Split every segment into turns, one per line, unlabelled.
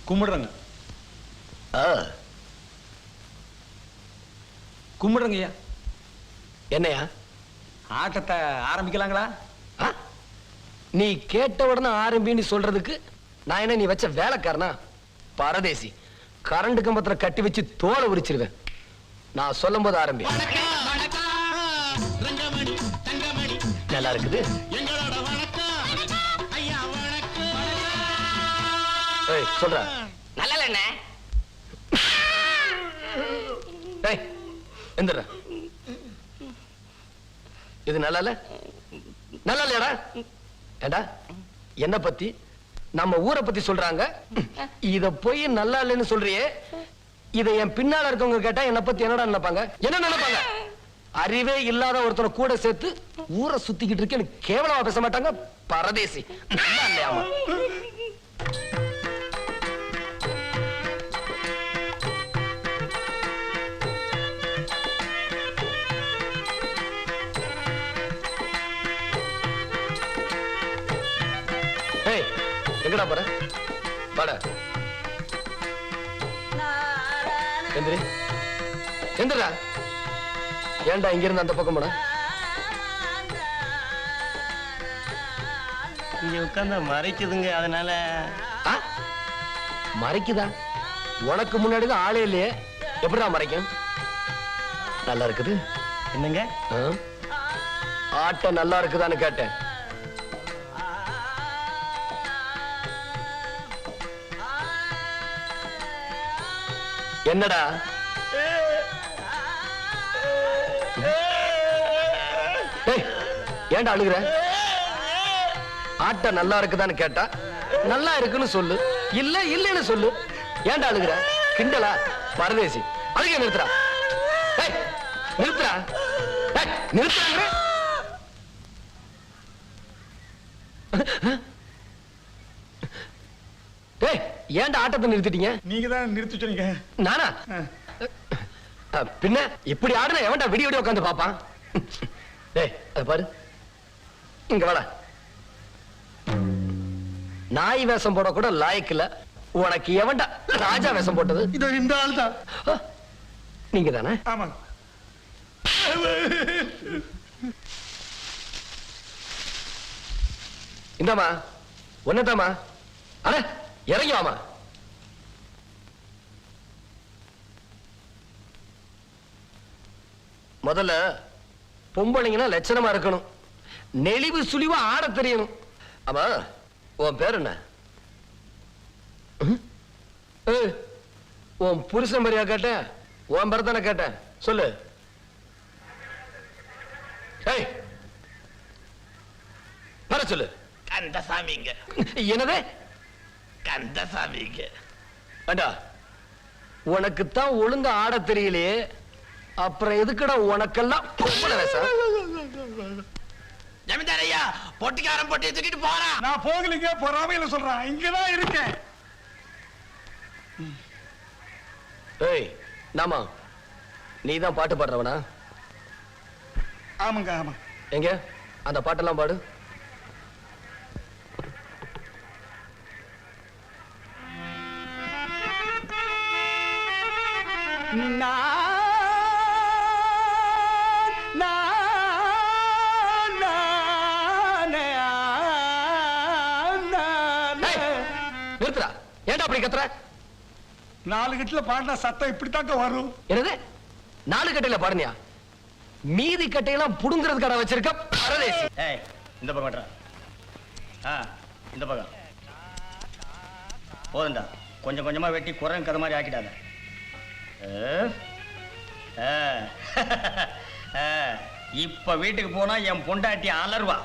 கும்பிடுறேங்க. கும்பிடுறேங்க ஐயா.
என்னையா
ஆட்டத்தை ஆரம்பிக்கலாங்களா?
நீ கேட்ட உடனே ஆரம்பின்னு சொல்றதுக்கு நான் என்ன நீ வச்ச வேலைக்காரனா? பரதேசி, கரண்ட் கம்பத்துல கட்டி வச்சு தோலை உரிச்சிருவேன். நான் சொல்லும் போது ஆரம்பி. நல்லா இருக்குது. சொல்ற
நல்லா என்ன
எந்திர. இது நல்லா இல்ல, நல்லா இல்லையாடா? ஏண்டா என்ன பத்தி நம்ம ஊரை பத்தி சொல்றாங்க, இத போய் நல்லா இல்லைன்னு சொல்றியே. இத என் பின்னால இருக்கவங்க கேட்டா என்ன பத்தி என்னடா நினைப்பாங்க? என்ன நினைப்பாங்க? அறிவே இல்லாத ஒருத்தனை கூட சேர்த்து ஊரை சுத்திக்கிட்டு இருக்கேன்னு கேவலமா பேச மாட்டாங்க? பரதேசி. இல்லையாமா எங்கடா போற? வாடா. எந்திரி, எந்திரா. ஏன்டா இங்க இருந்து அந்த பக்கம் போட?
இங்க உட்கார்ந்தா மறைக்குதுங்க, அதனால.
மறைக்குதா? உனக்கு முன்னாடிதான் ஆளே இல்லையே, எப்படிடா மறைக்கும்? நல்லா இருக்குது.
என்னங்க
ஆட்ட நல்லா இருக்குதான்னு கேட்டேன். என்னடா ஏன்டா அழுகுற? ஆட்ட நல்லா இருக்குதான்னு கேட்டா நல்லா இருக்குன்னு சொல்லு, இல்ல இல்லன்னு சொல்லு. ஏன்டா அழுகுற? கிண்டலா? பரதேசி, அழுக நிறுத்துறா. நிறுத்துறா, நிறுத்துறாங்க. ஏன்டா ஆட்டத்தை நிறுத்திட்டீங்க?
நீங்க தான் நிறுத்தி சொன்னீங்க.
நானா? பின்ன இப்படி ஆடுன எவன்டா விடிய விடிய உட்காந்து பாப்பான்? அது பாரு, இங்க வாடா. நாய் வேஷம் போட கூட லாய்க்கு இல்ல. உனக்கு எவன்டா ராஜா வேஷம் போட்டது?
இதோ இந்த ஆள் தான்.
நீங்க தானே?
ஆமா.
இந்தாமா, ஒன்னதாமா. அட இறங்கி வாமா. முதல்ல பொம்பளைங்கன்னா லட்சணமா இருக்கணும், நெளிவு சுழிவா ஆட தெரியணும். ஆமா, உன் பேர் என்ன? உன் புருஷன் மாதிரியா கேட்டேன்? உன் பேர் தானே கேட்டேன், சொல்லு. வர சொல்லு.
கந்தசாமிங்க.
என்னது?
கந்தசாமிங்க.
அண்டா, உனக்கு தான் ஒழுங்கா ஆட தெரியலையே, அப்புறம் எதுக்குடா உனக்கெல்லாம் பொம்பளை வேஷம்?
ஜமீன்தார் ஐயா, பொட்டிக்காரன் பொட்டியை தூக்கிட்டு போறான்.
நான் போகலீங்க, பொறாமையில சொல்றேன். இங்கதான் இருக்கேன்.
ஏய் நாமா, நீதான் பாட்டு பாடுறவனா?
ஆமாங்க, ஆமா.
எங்க அந்த பாட்டெல்லாம் பாடு. நிறுத்துறா. ஏன்டா அப்படி கத்துற?
4 கட்டுல பாடினா சத்தம் இப்படித்தாக்க வரும்.
என்னது 4 கட்டையில பாடுனியா? மீதி கட்டையெல்லாம் புடுங்கிறது கடை வச்சிருக்க பரதேசி.
இந்த பக்கம் இந்த பக்கம் போதுண்டா. கொஞ்சம் கொஞ்சமா வெட்டி குரங்கு கதை மாதிரி ஆக்கிட்டாங்க. இப்ப வீட்டுக்கு போனா என் பொண்டாட்டி அலர்வா.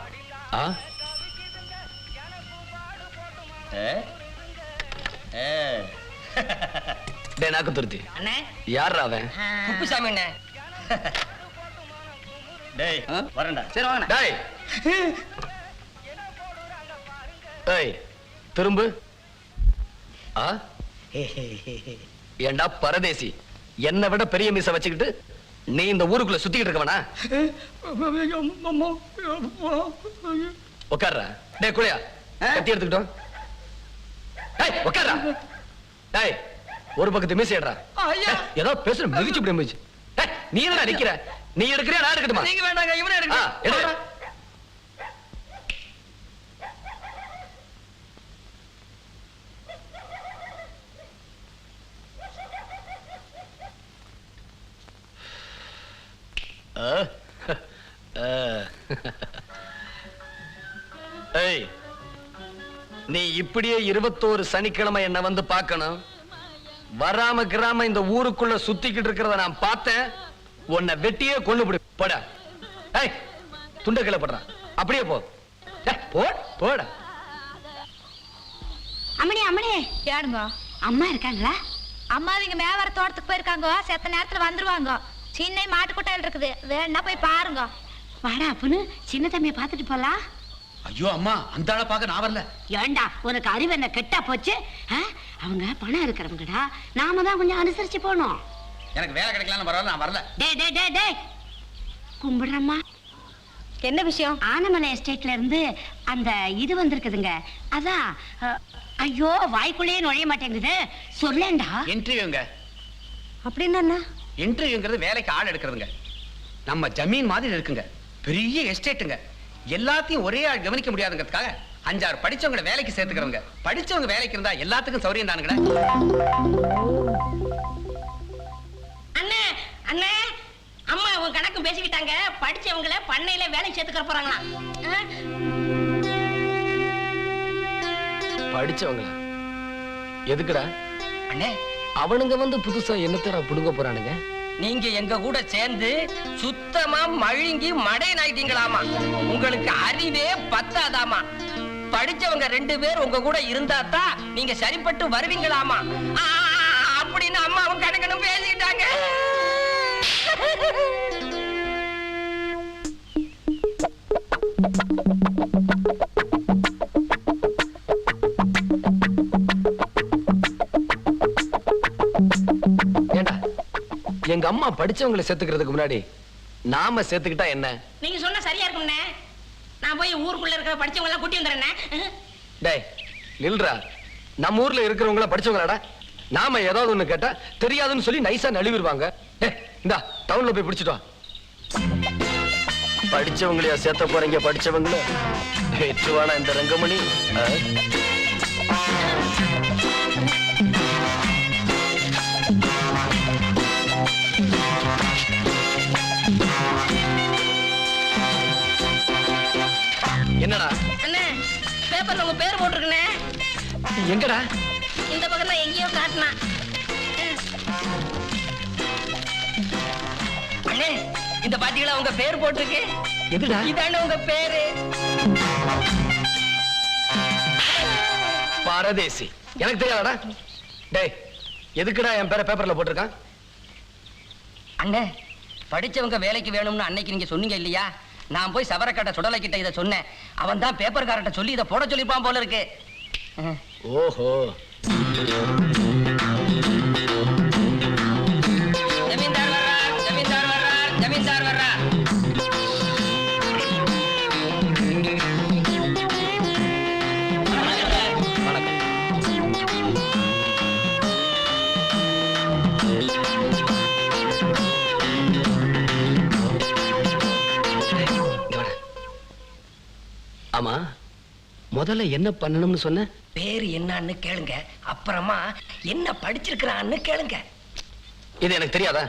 நாக்கு துருத்தி யார் அவன்?
குப்புசாமி அண்ணே. டேய் வரேன்டா. சரி வாங்க.
டேய் ஏய் திரும்பு. ஏண்டா பரதேசி, என்னை விட பெரிய மீச வச்சுக்கிட்டு நீ இந்த ஊருக்குள்ள சுத்திக்கிட்டு இருக்கவனா? உட்கார்றா. டேய் குளியா, கத்தி எடுத்துக்கிட்டோம். உட்கார்றா. டேய் ஒரு பக்கத்து மீசையடா.
ஐயா
ஏதோ பேசுற மிதிச்சு இப்படி மிதிச்சு. நீ என்னடா நிக்கிற? நீ எடுக்கறியா நான் எடுக்கட்டுமா?
நீங்க வேண்டாங்க இவனே
எடு.
எடுங்க.
ஏய் நீ இப்படியே 21 சனிக்கிழமை என்ன வந்து பார்க்கணும். வராம கிராம இந்த ஊருக்குள்ள சுத்திக்கிட்டு இருக்கிறத நான் பார்த்தேன். உன்னை வெட்டியே கொண்டு போடு. போடா. ஏய் துண்ட கிளப்படுறா. அப்படியே போ. போடா.
அம்மணி அம்மணி
யாருங்க?
அம்மா இருக்காங்களா?
அம்மா இங்க மேவர தோட்டத்துக்கு போயிருக்காங்க. செத்த நேரத்துல வந்துருவாங்க. சின்ன மாட்டுக்கொட்டையில் இருக்குது, வேணா போய் பாருங்க.
வாடா அப்புன்னு சின்ன தம்பியை பார்த்துட்டு போலாம்.
ஐயோ அம்மா, அந்த ஆளை பார்க்க நான் வரல.
ஏண்டா உனக்கு அறிவு என்ன கெட்டா போச்சு? அவங்க பணம் இருக்கிறவங்கடா, நாம தான் கொஞ்சம் அனுசரிச்சு போனோம்.
எனக்கு வேலை கிடைக்கலான்னு பரவாயில்ல, நான் வரல.
டே கும்பிடுறம்மா.
என்ன விஷயம்?
ஆனமலை எஸ்டேட்ல இருந்து அந்த இது வந்திருக்குதுங்க. அதான் ஐயோ வாய்க்குள்ளேயே நுழைய மாட்டேங்குது. சொல்லேண்டா.
இன்டர்வியூங்க.
அப்படின்னு என்ன?
இன்டர்வியூங்கிறது வேலைக்கு ஆள் எடுக்கிறதுங்க. நம்ம ஜமீன் மாதிரி இருக்குங்க, பெரிய எஸ்டேட்டுங்க. எல்லாத்தையும் ஒரே ஆள் கவனிக்க முடியாதுங்கிறதுக்காக 5-6 படிச்சவங்களை வேலைக்கு சேர்த்துக்கிறவங்க. படிச்சவங்க வேலைக்கு இருந்தா எல்லாத்துக்கும் சௌரியம் தானுங்களே.
அண்ணே அண்ணே, அம்மா உங்க கணக்கு பேசிக்கிட்டாங்க. படிச்சவங்கள பண்ணையில வேலைக்கு சேர்த்துக்க போறாங்களா?
படிச்சவங்களா? எதுக்குடா?
அண்ணே
அவனுங்க வந்து புதுசா என்னத்தடா புடுங்க போறானுங்க?
நீங்க எங்க கூட சேர்ந்து சுத்தமா மழுங்கி மடையனாயிட்டீங்களாமா. உங்களுக்கு அறிவே பத்தாதாமா. படிச்சவங்க 2 பேர் உங்க கூட இருந்தா தான் நீங்க சரிப்பட்டு வருவீங்களாமா. அப்படின்னு அம்மாவும் கணக்கணும் பேசிக்கிட்டாங்க.
ஏண்டா எங்க அம்மா படிச்சவங்களை சேர்த்துக்கிறதுக்கு முன்னாடி நாம சேர்த்துக்கிட்டா என்ன?
நீங்க சொன்னா சரியா இருக்கும்ண்ணே. நான் போய் ஊருக்குள்ள இருக்கிற படிச்சவங்க எல்லாம் கூட்டி வந்துடுறேன்.
டேய் நில்றா. நம்ம ஊர்ல இருக்கிறவங்கள படிச்சவங்களாடா. நாம ஏதாவது ஒண்ணு கேட்டா தெரியாதுன்னு சொல்லி நைஸா நழுவிடுவாங்க. இந்தா டவுன்ல போய் பிடிச்சிட்டு வா. படிச்சவங்களையா சேர்த்த போறீங்க? படிச்சவங்கள வெற்றுவானா இந்த ரங்கமணி? என்னடா?
அண்ணே பேப்பர்ல உங்க பேர் போட்டிருக்கனே.
எங்கடா?
இந்த பக்கம் தான் எங்கேயோ காட்டினா.
அண்ணே இந்த பாத்தீங்களா உங்க பேர் போட்டிருக்கு?
எதுடா?
இதானே உங்க பேரு.
பாரதேசி. எனக்கு தெரியாதடா. டேய் எதுக்குடா என் பேரை பேப்பர்ல போட்டிருக்கான்?
அண்ணே படிச்சவங்க வேலைக்கு வேணும்னு அன்னைக்கு நீங்க சொன்னீங்க இல்லையா? நான் போய் சவரக்காட்ட சுடலை கிட்ட இதை சொன்னேன். அவன் தான் பேப்பர்காரட்ட சொல்லி இதை போட சொல்லிப்பான் போல இருக்கு.
ஓஹோ.
ஜமீன்தார் வர்றார், ஜமீன்தார் வர்றார், ஜமீன்தார் வர்றார்.
வணக்கம். ஆமா முதல்ல என்ன பண்ணணும்னு சொன்ன?
பேரு என்னன்னு கேளுங்க, அப்புறமா என்ன படிச்சிருக்கிறான்னு கேளுங்க.
இது எனக்கு தெரியாதா?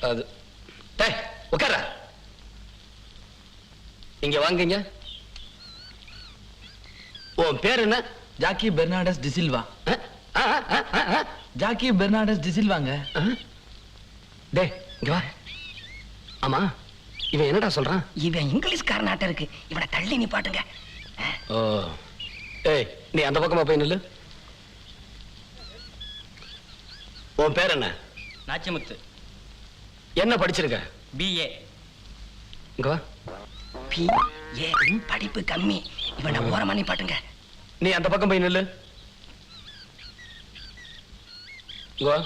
அது டேய் உட்கார்றா. இங்க வாங்குங்க. உன் பேர் என்ன?
ஜாக்கி பெர்னாண்டஸ் டிசில்வா. ஜாக்கி பெர்னாண்டஸ் டிசில்வாங்க.
டேய் இங்க வா. ஆமா இவன் என்னடா சொல்றான்?
இவன் இங்கிலீஷ்காரனாட்ட இருக்கு. இவனை தள்ளி நிப்பாட்டுங்க.
ஓ ஏய் நீ அந்த பக்கமா போய் நில்லு. உன் பேர் என்ன?
நாச்சிமுத்து.
என்ன படிச்சிருக்க?
BA.
இங்க வா.
BA படிப்பு கம்மி. இவனை ஓரமா நிப்பாட்டுங்க.
நீ அந்த பக்கம் போய் நில்லு. இங்க வா.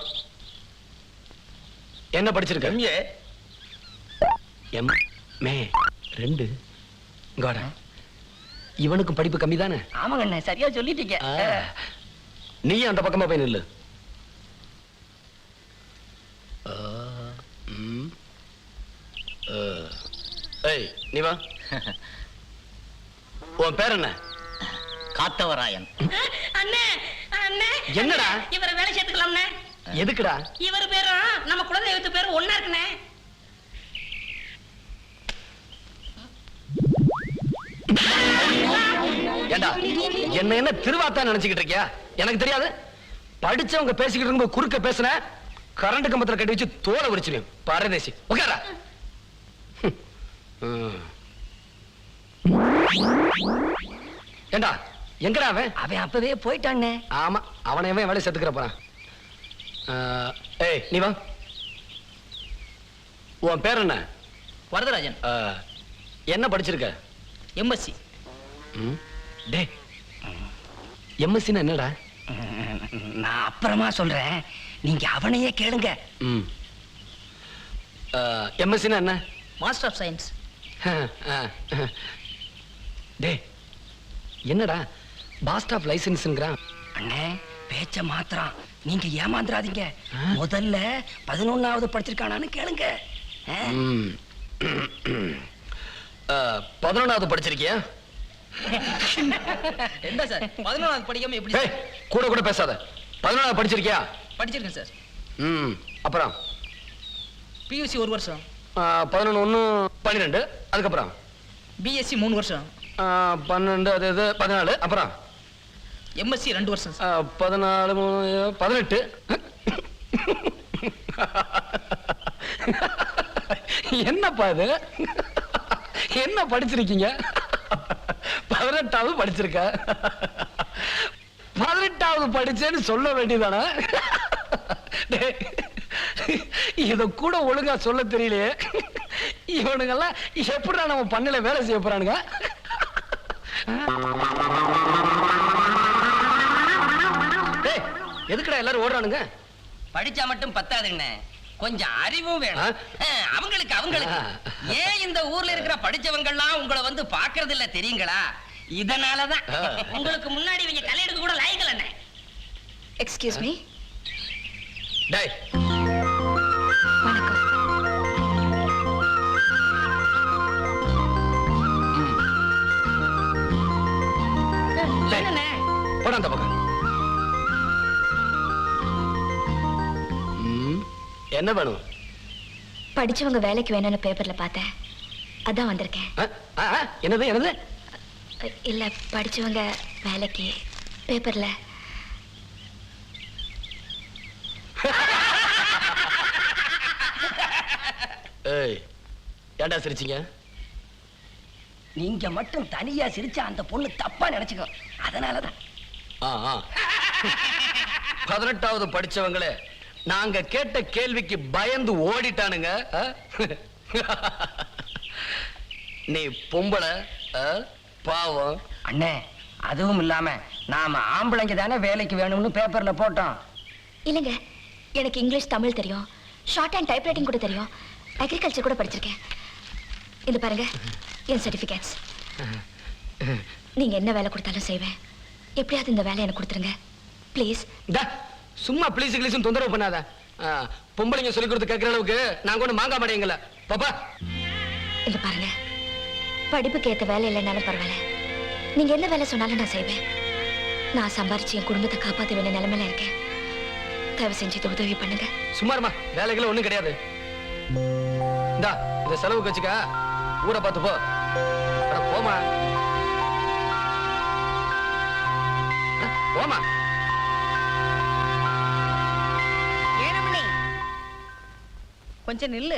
என்ன படிச்சிருக்க?
MA.
MA 2. இங்க வாடா. இவனுக்கு படிப்பு கம்மி தானே?
ஆமாங்க அண்ணே, சரியா சொல்லிட்டீங்க.
நீ அந்த பக்கமா போய் நில்லு. ஏய் நீ வா. உன் பேர் என்ன?
காத்தவராயன்.
அண்ணே அண்ணே
என்னடா?
இவரை வேலை சேர்த்துக்கலாம்ண்ணே.
எதுக்குடா?
இவர் பேரும் நம்ம குலதெய்வத்து பேரும் ஒண்ணா இருக்குண்ணே.
ஏண்டா என்ன என்ன திருவாத்தா நினைச்சுக்கிட்டு இருக்கியா? எனக்கு தெரியாது. படிச்சவங்க பேசிக்கிட்டு இருக்கும்போது குறுக்க பேசுன கரண்ட் கம்பத்துல கட்டி வச்சு தோலை உரிச்சிருவேன். பரதேசி உட்காரா. ஏண்டா எங்கடா அவன்?
அவன் அப்பவே போயிட்டானே.
ஆமா அவனை எவன் வேலை செத்துக்கிற போறான். ஏய் நீ வா. உன் பேர் என்ன?
வரதராஜன்.
என்ன படிச்சிருக்க?
எம்எஸ்சி.
டே எம்எஸ்சின்னா என்னடா?
நான் அப்புறமா சொல்றேன், நீங்க அவனையே கேளுங்க.
எம்எஸ்சின்னா என்ன?
Master of science.
டே என்னடா பாஸ்ட் ஆஃப் லைசன்ஸ்ங்கறான்?
அண்ணே பேச்ச மாத்திரம் நீங்க ஏமாந்துறாதீங்க. முதல்ல 11வது படிச்சிருக்கானான்னு கேளுங்க.
11வது படிச்சிருக்கியா?
என்ன சார் 11வது படிக்காம எப்படி
ஏய் கூட கூட பேசாத. 11வது படிச்சிருக்கியா?
படிச்சிருக்கேன் சார்.
அப்புறம்
பியூசி 1 வருஷம்.
11 1 12 அதுக்கப்புறம்
பிஎஸ்சி 3 வருஷம்.
12 அது இது 14 அப்புறம்
எம்எஸ்சி 2 வருஷம்.
14 18. என்னப்பா இது? என்ன படிச்சிருக்கீங்க? 18வது படிச்சிருக்க. 18வது படிச்சேன்னு சொல்ல வேண்டியதானே? இத கூட ஒழுங்கா சொல்ல தெரியலையே. இவனுங்கெல்லாம் எப்படா நம்ம பண்ணல வேலை செய்ய போறானுங்க? எதுக்குடா எல்லாரும் ஓடுறானுங்க?
படிச்சா மட்டும் பத்தாதுங்கண்ணே, கொஞ்சம் அறிவும் வேணும். அவங்களுக்கு ஏன் இந்த ஊர்ல இருக்கிற படிச்சவங்க எல்லாம் உங்களை வந்து பாக்குறது இல்ல தெரியுங்களா? இதனாலதான் உங்களுக்கு முன்னாடி இவங்க தலையெடுக்க கூட லாய்க்கல. அண்ணே
எக்ஸ்கியூஸ் மீ.
டேய்
வணக்கம்.
போடா அந்த பக்கம். என்ன வேணும்?
படிச்சவங்க வேலைக்கு வேணும்னு பேப்பர்ல பார்த்தேன், அதான் வந்திருக்கேன்.
என்னது என்னது?
இல்ல படிச்சவங்க வேலைக்கு பேப்பர்ல.
ஏய் ஏன்டா சிரிச்சீங்க?
நீங்க மட்டும் தனியா சிரிச்சா அந்த பொண்ணு தப்பா நினைச்சுக்கோ, அதனாலதான்.
18வது படிச்சவங்களே நாங்க கேட்ட கேள்விக்கு பயந்து ஓடிட்டானுங்க. நீ பொம்பளை பாவம்.
அண்ணே அதுவும் இல்லாம நாம ஆம்பளைங்க தானே வேலைக்கு வேணும்னு பேப்பர்ல போட்டோம்.
இல்லைங்க, எனக்கு இங்கிலீஷ் தமிழ் தெரியும், ஷார்ட் அண்ட் டைப்ரைட்டிங் கூட தெரியும், அக்ரிகல்ச்சர் கூட படிச்சிருக்கேன். இது பாருங்க என் சர்டிபிகேட்ஸ். நீங்க என்ன வேலை கொடுத்தாலும் செய்வேன். எப்படியாவது இந்த வேலை எனக்கு கொடுத்துருங்க ப்ளீஸ்.
சும்மா ப்ளீஸ் கிளீஸ் தொந்தரவு பண்ணாத. பொம்பளைங்க சொல்லி கொடுத்து கேட்கிற அளவுக்கு நாங்க ஒண்ணு மாங்க மாட்டேங்கல பாப்பா.
இது பாருங்க, படிப்புக்கு ஏத்த வேலை இல்லைன்னாலும் பரவாயில்ல, நீங்க என்ன வேலை சொன்னாலும் நான் செய்வேன். நான் சம்பாரிச்சு என் குடும்பத்தை காப்பாற்ற வேண்டிய நிலைமையில இருக்கேன். தயவு செஞ்சு இது உதவி பண்ணுங்க.
சும்மாருமா, வேலைகள் ஒண்ணும் கிடையாது. இந்தா இத செலவுக்கு வச்சுக்க, ஊரை பார்த்து போ. போமா போமா.
கொஞ்சம் நில்லு.